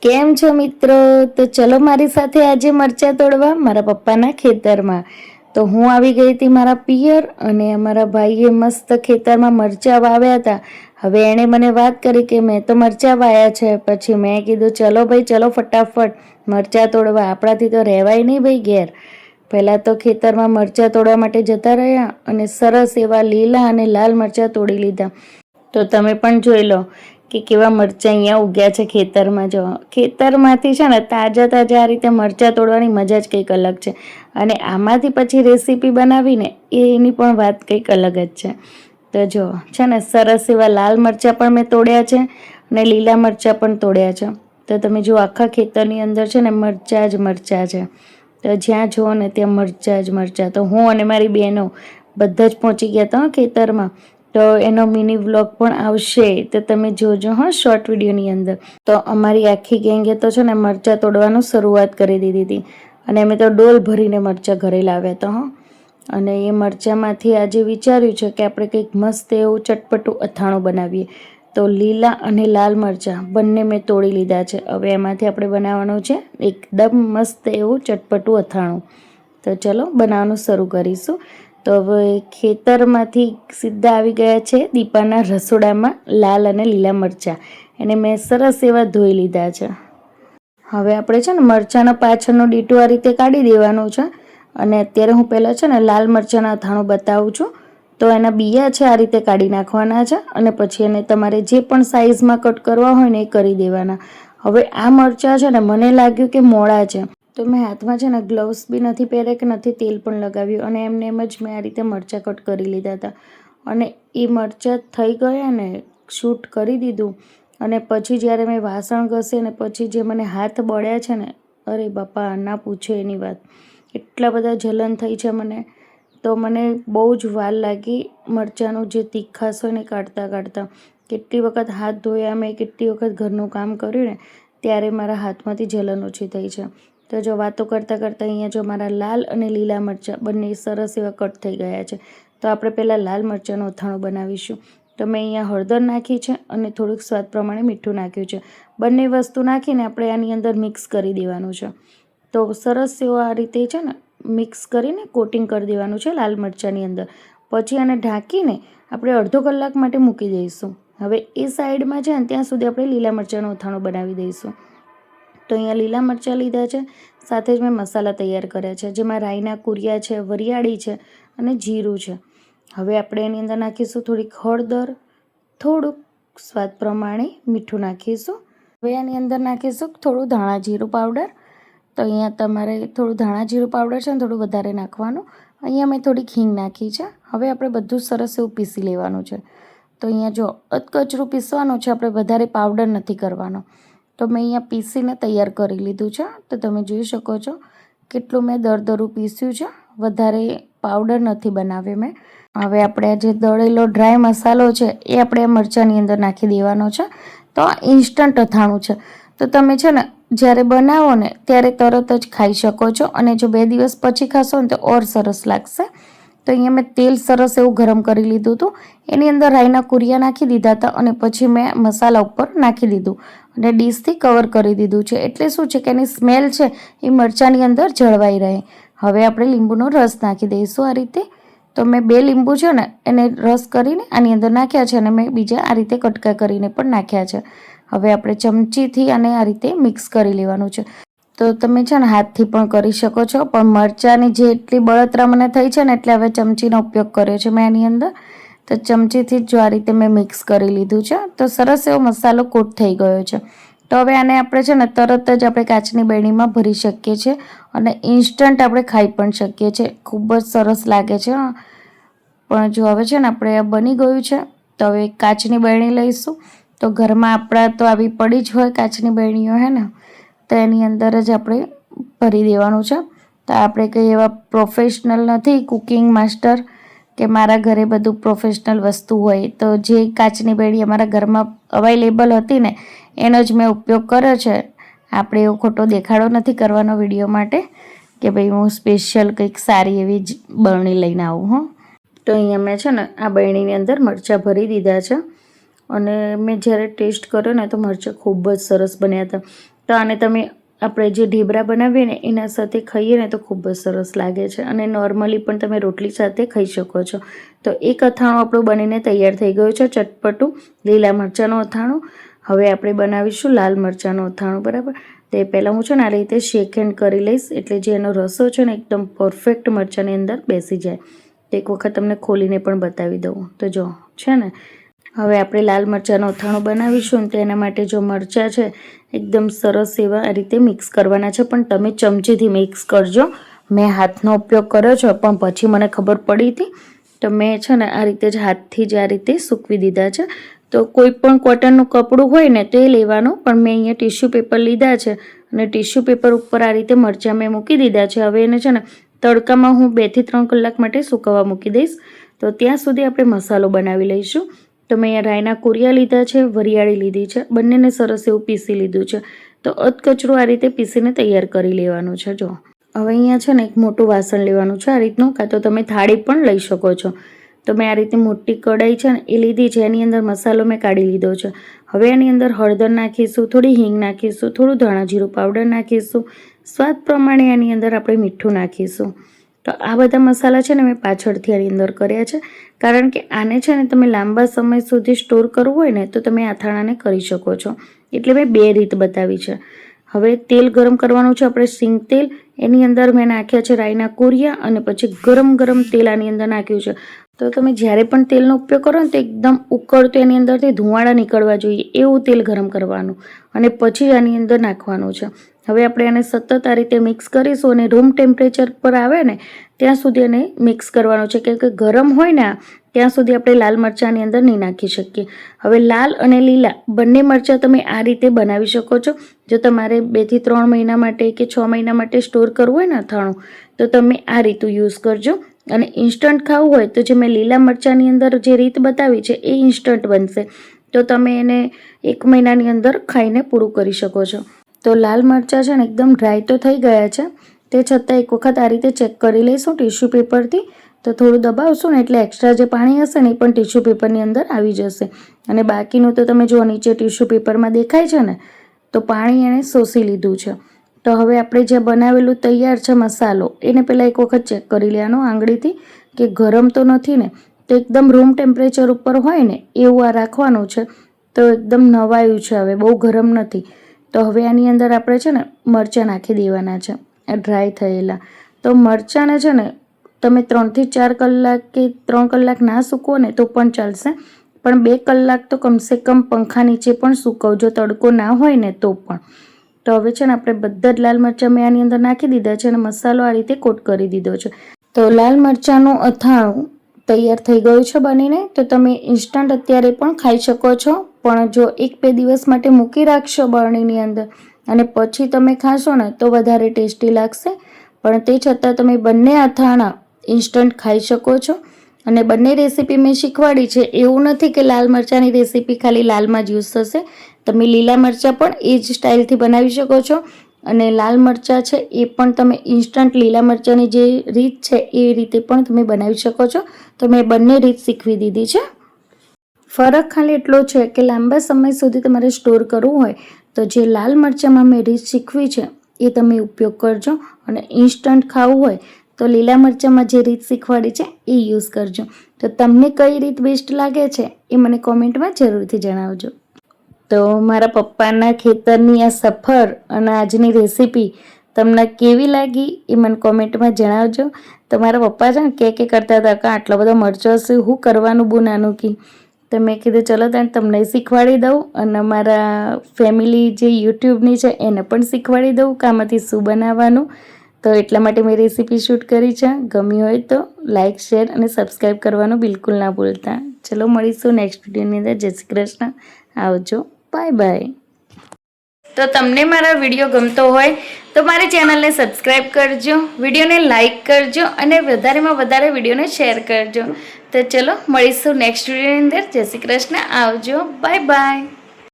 કેમ છો મિત્રો? તો ચલો મારી સાથે આજે મરચાં તોડવા મારા પપ્પાના ખેતરમાં. તો હું આવી ગઈ હતી મારા પિયર અને અમારા ભાઈએ મસ્ત ખેતરમાં મરચાં વાવ્યા હતા. હવે એણે મને વાત કરી કે મેં તો મરચાં વાયા છે. પછી મેં કીધું ચલો ભાઈ ચલો ફટાફટ મરચાં તોડવા, આપણાથી તો રહેવાય નહીં ભાઈ ઘેર. પહેલાં તો ખેતરમાં મરચાં તોડવા માટે જતા રહ્યા અને સરસ એવા લીલા અને લાલ મરચાં તોડી લીધા. તો તમે પણ જોઈ લો કે કેવા મરચાં અહીંયા ઉગ્યા છે ખેતરમાં. જો ખેતરમાંથી છે ને તાજા તાજા આ રીતે મરચાં તોડવાની મજા જ કંઈક અલગ છે. અને આમાંથી પછી રેસીપી બનાવીને એની પણ વાત કંઈક અલગ જ છે. તો જો છે ને સરસ એવા લાલ મરચાં પણ મેં તોડ્યા છે અને લીલા મરચાં પણ તોડ્યા છે. તો તમે જો આખા ખેતરની અંદર છે ને મરચાં જ મરચાં છે. તો જ્યાં જુઓ ને ત્યાં મરચાં જ મરચાં. તો હું અને મારી બહેનો બધા જ પહોંચી ગયા હતા ખેતરમાં. તો એનો મિની વ્લોગ પણ આવશે, તો તમે જોજો હા શોર્ટ વિડીયોની અંદર. તો અમારી આખી ગેંગે તો છે ને મરચાં તોડવાનું શરૂઆત કરી દીધી હતી અને અમે તો ડોલ ભરીને મરચાં ઘરે લાવ્યા હતા હા. અને એ મરચાંમાંથી આજે વિચાર્યું છે કે આપણે કંઈક મસ્ત એવું ચટપટું અથાણું બનાવીએ. તો લીલા અને લાલ મરચાં બંને મેં તોડી લીધા છે. હવે એમાંથી આપણે બનાવવાનું છે એકદમ મસ્ત એવું ચટપટું અથાણું. તો ચલો બનાવવાનું શરૂ કરીશું. તો હવે ખેતરમાંથી સીધા આવી ગયા છે દીપાના રસોડામાં લાલ અને લીલા મરચાં. એને મેં સરસ એવા ધોઈ લીધા છે. હવે આપણે છે ને મરચાંનો પાછળનો ડીટો આ રીતે કાઢી દેવાનો છે. અને અત્યારે હું પહેલાં છે ને લાલ મરચાંના અથાણું બતાવું છું. તો એના બિયા છે આ રીતે કાઢી નાખવાના છે અને પછી એને તમારે જે પણ સાઇઝમાં કટ કરવા હોય ને એ કરી દેવાના. હવે આ મરચાં છે ને મને લાગ્યું કે મોળા છે, તો મેં હાથમાં છે ને ગ્લવ્સ બી નથી પહેર્યા કે નથી તેલ પણ લગાવ્યું અને એમને એમ જ મેં આ રીતે મરચાં કટ કરી લીધા હતા. અને એ મરચાં થઈ ગયા ને શૂટ કરી દીધું અને પછી જ્યારે મેં વાસણ ઘસે ને પછી જે મને હાથ બળ્યા છે ને, અરે બાપા ના પૂછે એની વાત. એટલા બધા જલન થઈ છે મને. તો મને બહુ જ વાર લાગી મરચાંનું જે તીખાશ હોય ને કાઢતા કાઢતા. કેટલી વખત હાથ ધોયા મેં, કેટલી વખત ઘરનું કામ કર્યું ને ત્યારે મારા હાથમાંથી જલન ઓછી થઈ છે. તો જો વાતો કરતાં કરતાં અહીંયા જો મારા લાલ અને લીલા મરચાં બંને સરસ એવા કટ થઈ ગયા છે. તો આપણે પહેલાં લાલ મરચાંનું અથાણું બનાવીશું. તો મેં અહીંયા હળદર નાખી છે અને થોડુંક સ્વાદ પ્રમાણે મીઠું નાખ્યું છે. બંને વસ્તુ નાખીને આપણે આની અંદર મિક્સ કરી દેવાનું છે. તો સરસ એવો આ રીતે છે ને મિક્સ કરીને કોટિંગ કરી દેવાનું છે લાલ મરચાંની અંદર. પછી આને ઢાંકીને આપણે અડધો કલાક માટે મૂકી દઈશું. હવે એ સાઈડમાં છે ને ત્યાં સુધી આપણે લીલા મરચાંનું અથાણું બનાવી દઈશું. તો અહીંયા લીલા મરચાં લીધા છે, સાથે જ મેં મસાલા તૈયાર કર્યા છે, જેમાં રાઈના કુરિયા છે, વરિયાળી છે અને જીરું છે. હવે આપણે એની અંદર નાખીશું થોડીક હળદર, થોડુંક સ્વાદ પ્રમાણે મીઠું નાખીશું. હવે આની અંદર નાખીશું થોડું ધાણા જીરું પાવડર. તો અહીંયા તમારે થોડું ધાણા જીરું પાવડર છે ને થોડું વધારે નાખવાનું. અહીંયા મેં થોડીક હિંગ નાખી છે. હવે આપણે બધું સરસ એવું પીસી લેવાનું છે. તો અહીંયા જો અધકચરું પીસવાનું છે, આપણે વધારે પાવડર નથી કરવાનો. તો મેં અહીંયા પીસીને તૈયાર કરી લીધું છે. તો તમે જોઈ શકો છો કેટલું મેં દરદરું પીસ્યું છે, વધારે પાવડર નથી બનાવ્યો મેં. હવે આપણે આ જે દળેલો ડ્રાય મસાલો છે એ આપણે મરચાંની અંદર નાખી દેવાનો છે. તો આ ઇન્સ્ટન્ટ અથાણું છે. તો તમે છે ને જ્યારે બનાવો ને ત્યારે તરત જ ખાઈ શકો છો અને જો 2 દિવસ પછી ખાશો ને તો ઓર સરસ લાગશે. તો અહીંયા મેં તેલ સરસ એવું ગરમ કરી લીધું હતું. એની અંદર રાઈના કુરિયા નાખી દીધા હતા અને પછી મેં મસાલા ઉપર નાખી દીધું અને ડીશથી કવર કરી દીધું છે. એટલે શું છે કે એની સ્મેલ છે એ મરચાંની અંદર જળવાઈ રહે. હવે આપણે લીંબુનો રસ નાખી દઈશું આ રીતે. તો મેં 2 લીંબુ છે ને એને રસ કરીને આની અંદર નાખ્યા છે અને મેં બીજા આ રીતે કટકા કરીને પણ નાખ્યા છે. હવે આપણે ચમચીથી આને આ રીતે મિક્સ કરી લેવાનું છે. તો તમે છે ને હાથથી પણ કરી શકો છો, પણ મરચાંની જે એટલી બળતરા મને થઈ છે ને એટલે હવે ચમચીનો ઉપયોગ કર્યો છે મેં આની અંદર. તો ચમચીથી જ જો આ રીતે મેં મિક્સ કરી લીધું છે. તો સરસ એવો મસાલો કોટ થઈ ગયો છે. તો હવે આને આપણે છે ને તરત જ આપણે કાચની બરણીમાં ભરી શકીએ છીએ અને ઇન્સ્ટન્ટ આપણે ખાઈ પણ શકીએ છીએ. ખૂબ જ સરસ લાગે છે. પણ જો હવે છે ને આપણે આ બની ગયું છે. તો હવે કાચની બરણી લઈશું. તો ઘરમાં આપણા તો આવી પડી જ હોય કાચની બરણીઓ હે ને, તો એની અંદર જ આપણે ભરી દેવાનું છે. તો આપણે કંઈ એવા પ્રોફેશનલ નથી કુકિંગ માસ્ટર કે મારા ઘરે બધું પ્રોફેશનલ વસ્તુ હોય. તો જે કાચની બરણી અમારા ઘરમાં અવેલેબલ હતી ને એનો જ મેં ઉપયોગ કર્યો છે. આપણે એવો ખોટો દેખાડો નથી કરવાનો વિડીયો માટે કે ભાઈ હું સ્પેશિયલ કંઈક સારી એવી જ બરણી લઈને આવું. હં તો અહીંયા મેં છે ને આ બરણીની અંદર મરચાં ભરી દીધા છે અને મેં જ્યારે ટેસ્ટ કર્યો ને તો મરચાં ખૂબ જ સરસ બન્યા હતા. તો આને તમે આપણે જે ઢેબરા બનાવીએ ને એના સાથે ખાઈએ ને તો ખૂબ જ સરસ લાગે છે, અને નોર્મલી પણ તમે રોટલી સાથે ખાઈ શકો છો. તો એક અથાણું આપણું બનીને તૈયાર થઈ ગયું છે, ચટપટું લીલા મરચાંનું અથાણું. હવે આપણે બનાવીશું લાલ મરચાંનું અથાણું. બરાબર, તે પહેલાં હું છે ને આ રીતે શેક હેન્ડ કરી લઈશ, એટલે જે એનો રસો છે ને એકદમ પરફેક્ટ મરચાંની અંદર બેસી જાય. તો એક વખત તમને ખોલીને પણ બતાવી દઉં. તો જો છે ને, હવે આપણે લાલ મરચાંનું અથાણું બનાવીશું ને, તો એના માટે જો મરચાં છે એકદમ સરસ એવા આ રીતે મિક્સ કરવાના છે, પણ તમે ચમચીથી મિક્સ કરજો. મેં હાથનો ઉપયોગ કર્યો છે, પણ પછી મને ખબર પડી હતી તો મેં છે ને આ રીતે જ હાથથી જ આ રીતે સૂકવી દીધા છે. તો કોઈ પણ કોટનનું કપડું હોય ને તો એ લેવાનું, પણ મેં અહીંયા ટિશ્યુ પેપર લીધા છે અને ટિશ્યુ પેપર ઉપર આ રીતે મરચાં મેં મૂકી દીધા છે. હવે એને છે ને તડકામાં હું 2 થી 3 કલાક માટે સૂકવવા મૂકી દઈશ. તો ત્યાં સુધી આપણે મસાલો બનાવી લઈશું. તો મેં અહીંયા રાયના કુરિયા લીધા છે, વરિયાળી લીધી છે, બંનેને સરસ એવું પીસી લીધું છે. તો અધકચરું આ રીતે પીસીને તૈયાર કરી લેવાનું છે. જો હવે અહીંયા છે ને એક મોટું વાસણ લેવાનું છે આ રીતનું, કાં તો તમે થાળી પણ લઈ શકો છો. તો મેં આ રીતે મોટી કઢાઈ છે ને એ લીધી છે, એની અંદર મસાલો મેં કાઢી લીધો છે. હવે એની અંદર હળદર નાખીશું, થોડી હિંગ નાખીશું, થોડું ધાણા જીરું પાવડર નાખીશું, સ્વાદ પ્રમાણે એની અંદર આપણે મીઠું નાખીશું. તો આ બધા મસાલા છે ને મેં પાછળથી આની અંદર કર્યા છે, કારણ કે આને છે ને તમે લાંબા સમય સુધી સ્ટોર કરવું હોય ને તો તમે અથાણાને કરી શકો છો. એટલે મેં 2 રીત બતાવી છે. હવે તેલ ગરમ કરવાનું છે આપણે, સિંગ તેલ. એની અંદર મેં નાખ્યા છે રાઈના કુરિયા, અને પછી ગરમ તેલ આની અંદર નાખ્યું છે. તો તમે જ્યારે પણ તેલનો ઉપયોગ કરો ને તો એકદમ ઉકળતું એની અંદરથી ધુવાળા નીકળવા જોઈએ એવું તેલ ગરમ કરવાનું, અને પછી આની અંદર નાખવાનું છે. હવે આપણે આને સતત આ રીતે મિક્સ કરીશું, અને રૂમ ટેમ્પરેચર પર આવે ને ત્યાં સુધી એને મિક્સ કરવાનું છે, કેમ કે ગરમ હોય ને ત્યાં સુધી આપણે લાલ મરચાંની અંદર નહીં નાખી શકીએ. હવે લાલ અને લીલા બંને મરચાં તમે આ રીતે બનાવી શકો છો. જો તમારે 2 થી 3 મહિના માટે કે 6 મહિના માટે સ્ટોર કરવું હોય ને અથાણું, તો તમે આ રીતું યુઝ કરજો. અને ઇન્સ્ટન્ટ ખાવું હોય તો જે મેં લીલા મરચાંની અંદર જે રીત બતાવી છે એ ઇન્સ્ટન્ટ બનશે, તો તમે એને 1 મહિનાની અંદર ખાઈને પૂરું કરી શકો છો. તો લાલ મરચાં છે ને એકદમ ડ્રાય તો થઈ ગયા છે, તે છતાં એક વખત આ રીતે ચેક કરી લઈશું ટિશ્યુ પેપરથી. તો થોડું દબાવશું ને એટલે એક્સ્ટ્રા જે પાણી હશે ને એ પણ ટિશ્યુ પેપરની અંદર આવી જશે, અને બાકીનું તો તમે જો નીચે ટિશ્યુ પેપરમાં દેખાય છે ને, તો પાણી એણે શોષી લીધું છે. તો હવે આપણે જે બનાવેલું તૈયાર છે મસાલો, એને પહેલાં એક વખત ચેક કરી લેવાનો આંગળીથી કે ગરમ તો નથી ને. તો એકદમ રૂમ ટેમ્પરેચર ઉપર હોય ને એવું આ રાખવાનું છે. તો એકદમ નવાયું છે, હવે બહુ ગરમ નથી. તો હવે આની અંદર આપણે છે ને મરચાં નાખી દેવાના છે, ડ્રાય થયેલા. તો મરચાંને છે ને તમે 3 થી 4 કલાક કે 3 કલાક ના સૂકવો ને તો પણ ચાલશે, પણ 2 કલાક તો કમસે કમ પંખા નીચે પણ સૂકવજો, તડકો ના હોય ને તો પણ. તો હવે છે ને આપણે બધા જ લાલ મરચાં મેં આની અંદર નાખી દીધા છે, અને મસાલો આ રીતે કોટ કરી દીધો છે. તો લાલ મરચાંનું અથાણું તૈયાર થઈ ગયું છે બનીને. તો તમે ઇન્સ્ટન્ટ અત્યારે પણ ખાઈ શકો છો, પણ જો 1-2 દિવસ માટે મૂકી રાખશો બરણીની અંદર અને પછી તમે ખાશો ને તો વધારે ટેસ્ટી લાગશે. પણ તે છતાં તમે બંને અથાણા ઇન્સ્ટન્ટ ખાઈ શકો છો. અને બંને રેસીપી મેં શીખવાડી છે, એવું નથી કે લાલ મરચાંની રેસીપી ખાલી લાલમાં જ યુઝ થશે. તમે લીલા મરચાં પણ એ જ સ્ટાઇલથી બનાવી શકો છો, અને લાલ મરચાં છે એ પણ તમે ઇન્સ્ટન્ટ લીલા મરચાંની જે રીત છે એ રીતે પણ તમે બનાવી શકો છો. તો મેં બંને રીત શીખવી દીધી છે. ફરક ખાલી એટલો છે કે લાંબા સમય સુધી તમારે સ્ટોર કરવું હોય તો જે લાલ મરચાંમાં મેં રીત શીખવી છે એ તમે ઉપયોગ કરજો, અને ઇન્સ્ટન્ટ ખાવું હોય તો લીલા મરચાંમાં જે રીત શીખવાડી છે એ યુઝ કરજો. તો તમને કઈ રીત બેસ્ટ લાગે છે એ મને કોમેન્ટમાં જરૂરથી જણાવજો. તો મારા પપ્પાના ખેતરની આ સફર અને આજની રેસીપી તમને કેવી લાગી એ મને કોમેન્ટમાં જણાવજો. તો મારા પપ્પા છે ને કે કરતા હતા કે આટલો બધો મરચો હશે, હું કરવાનું બહુ નાનું કી. તો મેં કીધું ચલો તમને શીખવાડી દઉં, અને મારા ફેમિલી જે યુટ્યુબની છે એને પણ શીખવાડી દઉં કે આમાંથી શું બનાવવાનું. તો એટલા માટે મેં રેસીપી શૂટ કરી છે. ગમી હોય તો લાઇક, શેર અને સબસ્ક્રાઈબ કરવાનું બિલકુલ ના ભૂલતા. ચલો મળીશું નેક્સ્ટ વિડીયોની અંદર. જય શ્રી કૃષ્ણ, આવજો, બાય બાય. તો તમને મારા વિડીયો ગમતો હોય તો મારી ચેનલને સબસ્ક્રાઈબ કરજો, વિડીયોને લાઇક કરજો, અને વધારેમાં વધારે વિડીયોને શેર કરજો. તો ચલો મળીશું નેક્સ્ટ વિડીયોની અંદર. જય શ્રી કૃષ્ણ, આવજો, બાય બાય.